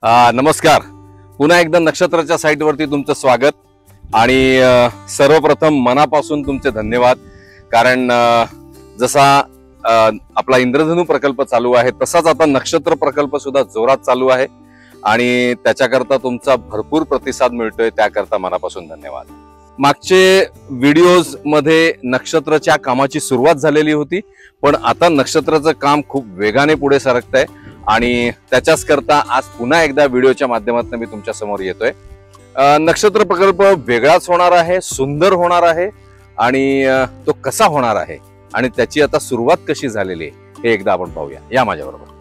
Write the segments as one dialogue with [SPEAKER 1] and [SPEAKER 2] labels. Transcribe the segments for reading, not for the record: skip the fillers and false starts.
[SPEAKER 1] नमस्कार. पुन्हा एकदा नक्षत्राच्या साईटवरती तुमचं स्वागत आणि सर्वप्रथम मनापासून तुमचे धन्यवाद. कारण जसा आपला इंद्रधनु प्रकल्प चालू आहे तसाच आता नक्षत्र प्रकल्प सुद्धा जोरात चालू आहे आणि त्याच्याकरता तुमचा भरपूर प्रतिसाद मिळतोय, त्याकरता मनापासून धन्यवाद. मागचे व्हिडिओज मध्ये नक्षत्राच्या कामाची सुरुवात झालेली होती, पण आता नक्षत्राचं काम खूप वेगाने पुढे सरकतंय आणि त्याच्याच करता आज पुन्हा एकदा व्हिडिओच्या माध्यमातून मी तुमच्या समोर येतोय. नक्षत्र प्रकल्प वेगळाच होणार आहे, सुंदर होणार आहे आणि तो कसा होणार आहे आणि त्याची आता सुरुवात कशी झालेली आहे हे एकदा आपण पाहूया. या माझ्याबरोबर.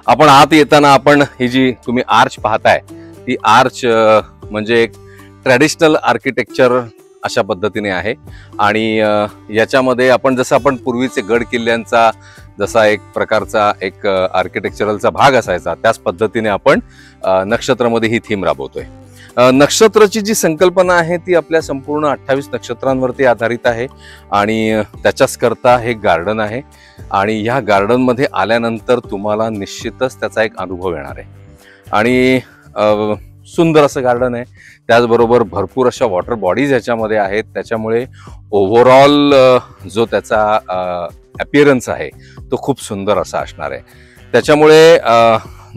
[SPEAKER 1] आपण आत येताना आपण ही जी तुम्ही आर्च पाहताय ती आर्च म्हणजे एक ट्रॅडिशनल आर्किटेक्चर अशा पद्धतीने आहे आणि याच्यामध्ये आपण जसं आपण पूर्वीचे गड किल्ल्यांचा जसा एक प्रकारचा एक आर्किटेक्चरलचा भाग असायचा त्याच पद्धतीने आपण नक्षत्रामध्ये ही थीम राबवतोय. नक्षत्राची जी संकल्पना आहे ती आपल्या संपूर्ण 28 नक्षत्रांवरती आधारित आहे आणि त्याच्याच करता हे गार्डन आहे आणि ह्या गार्डन मध्ये आल्यानंतर तुम्हाला निश्चितच त्याचा एक अनुभव येणार आहे आणि सुंदर असं गार्डन आहे. त्याचबरोबर भरपूर अशा वॉटर बॉडीज ह्याच्यामध्ये आहेत, त्याच्यामुळे ओव्हरऑल जो त्याचा अपीअरन्स आहे तो खूप सुंदर असा असणार आहे. त्याच्यामुळे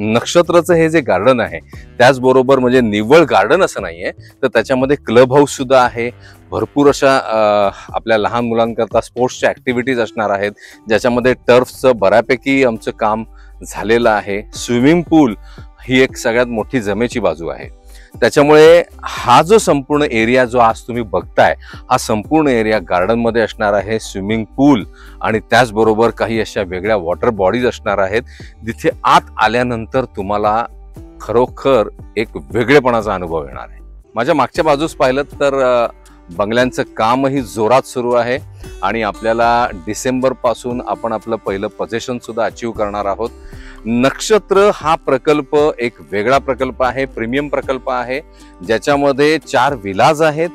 [SPEAKER 1] नक्षत्राचं हे जे गार्डन आहे त्याचबरोबर म्हणजे निव्वळ गार्डन असं नाहीये, तर त्याच्यामध्ये क्लब हाऊस सुद्धा आहे. भरपूर अशा आपल्या लहान मुलांकरता स्पोर्ट्सच्या ऍक्टिव्हिटीज असणार आहेत, ज्याच्यामध्ये टर्फचं बऱ्यापैकी आमचं काम झालेलं आहे. स्विमिंग पूल ही एक सगळ्यात मोठी जमेची बाजू आहे. त्याच्यामुळे हा जो संपूर्ण एरिया जो आज तुम्ही बघताय हा संपूर्ण एरिया गार्डन मध्ये असणार आहे. स्विमिंग पूल आणि त्याचबरोबर काही अशा वेगळ्या वॉटर बॉडीज असणार आहेत, जिथे आत आल्यानंतर तुम्हाला खरोखर एक वेगळेपणाचा अनुभव येणार आहे. माझ्या मागच्या बाजूस पाहिलं तर बंगल्यांचं कामही जोरात सुरू आहे आणि आपल्याला डिसेंबर पासून आपण आपलं पहिलं पोझिशन सुद्धा अचीव करणार आहोत. नक्षत्र हा प्रकल्प एक वेगळा प्रकल्प आहे, प्रीमियम प्रकल्प आहे, ज्याच्यामध्ये 4 विलाज आहेत.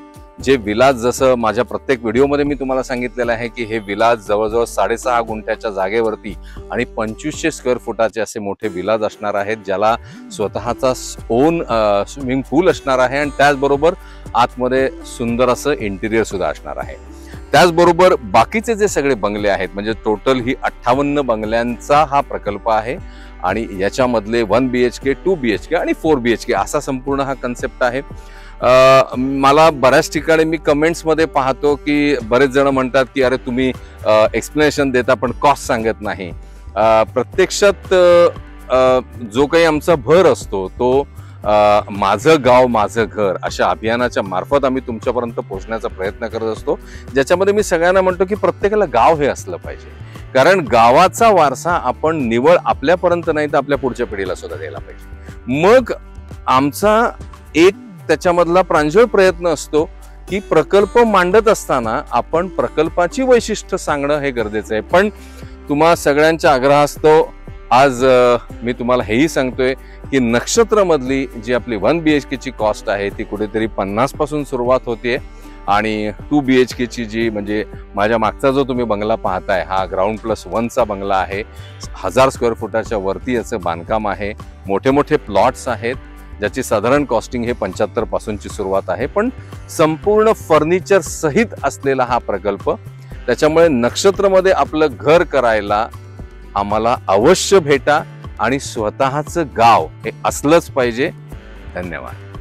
[SPEAKER 1] जे विलाज जसं माझ्या प्रत्येक व्हिडिओमध्ये मी तुम्हाला सांगितलेलं आहे की हे विलाज जवळजवळ 6.5 गुंठ्याच्या जागेवरती आणि 2500 स्क्वेअर फुटाचे असे मोठे विलाज असणार आहेत, ज्याला स्वतःचा ओन स्विमिंग पूल असणार आहे आणि त्याचबरोबर आतमध्ये सुंदर असं इंटिरियर सुद्धा असणार आहे. त्याचबरोबर बाकीचे जे सगळे बंगले आहेत म्हणजे टोटल ही 58 बंगल्यांचा हा प्रकल्प आहे आणि याच्यामधले 1 BHK 2 BHK आणि 4 BHK असा संपूर्ण हा कन्सेप्ट आहे. मला बऱ्याच ठिकाणी मी कमेंट्स मध्ये पाहतो की बरेच जण म्हणतात की अरे तुम्ही एक्सप्लेनेशन देता पण कॉस्ट सांगत नाही. प्रत्यक्षात जो काही आमचा भर असतो तो माझं गाव माझं घर अशा अभियानाच्या मार्फत आम्ही तुमच्यापर्यंत पोहोचण्याचा प्रयत्न करत असतो, ज्याच्यामध्ये मी सगळ्यांना म्हणतो की प्रत्येकाला गाव हे असलं पाहिजे. कारण गावाचा वारसा आपण निवळ आपल्यापर्यंत नाही तर आपल्या पुढच्या पिढीला सुद्धा द्यायला पाहिजे. मग आमचा एक त्याच्यामधला प्रांजळ प्रयत्न असतो की प्रकल्प मांडत असताना आपण प्रकल्पाची वैशिष्ट्य सांगणं हे गरजेचं आहे. पण तुम्हा सगळ्यांच्या आग्रहास्तव आज मी तुम्हाला हेही सांगतोय की नक्षत्रमधली जी आपली 1 BHK ची कॉस्ट आहे ती कुठेतरी 50 पासून सुरुवात होते आणि 2 BHK ची जी म्हणजे माझ्या मागचा जो तुम्ही बंगला पाहताय हा ग्राउंड +1चा बंगला आहे. 1000 स्क्वेअर फुटाच्या वरती याचं बांधकाम आहे. मोठे मोठे प्लॉट्स आहेत ज्याची साधारण कॉस्टिंग हे 75 पासूनची सुरुवात आहे, पण संपूर्ण फर्निचर सहित असलेला हा प्रकल्प. त्याच्यामुळे नक्षत्रमध्ये आपलं घर करायला आम्हाला अवश्य भेटा आणि स्वतःचं गाव हे असलंच पाहिजे. धन्यवाद.